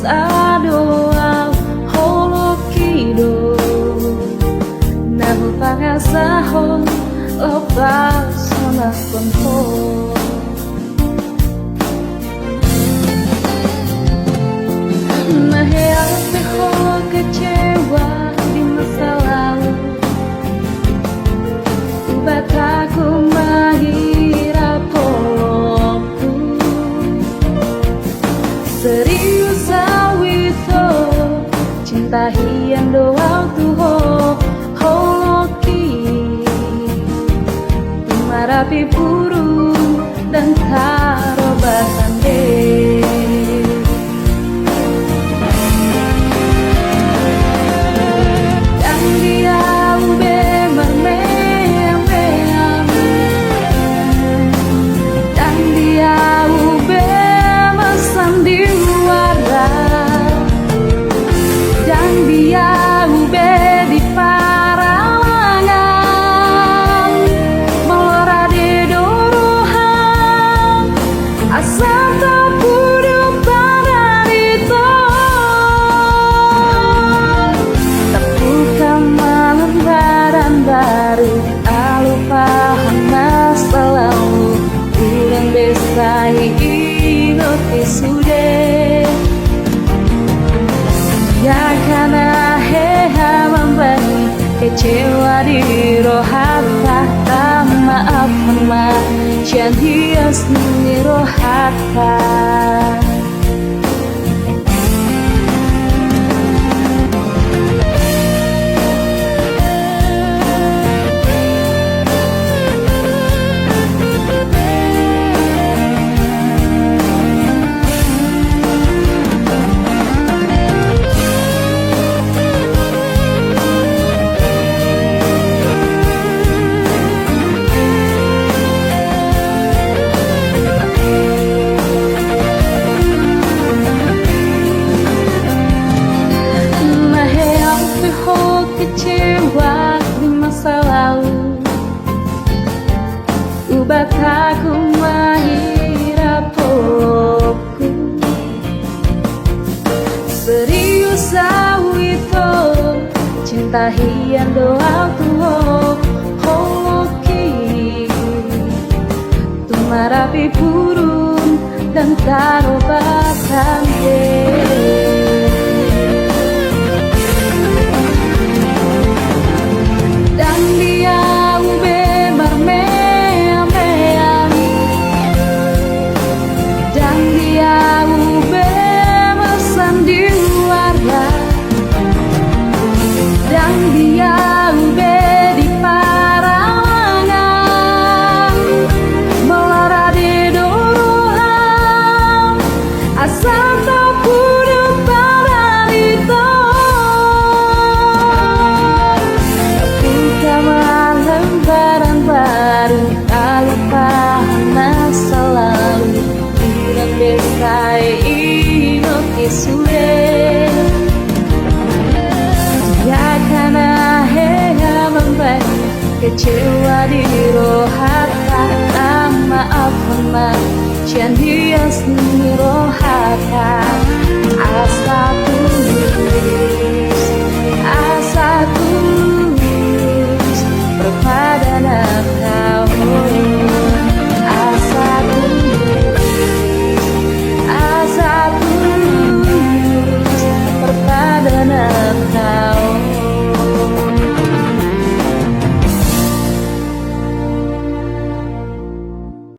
sa doa holo kido nabu pangasahon lepas sama konho Maheate ho kecewa di masa lalu Bataku mahira poloku Serius awito cinta hiang doa tuho holoki Marapi burung dan tarobatan deh sudah ya karena heha memberi kecewa di rohata tak maafkan ma janji asli rohata kecewa di masa lalu Bataku mahira poloku Serius awito cinta hian doa tuho holoki Tumarapi burung dan tarobatan deh sudah ya karena heha memberi kecewa di rohata tak maafkan ma janji asli rohata asa tuh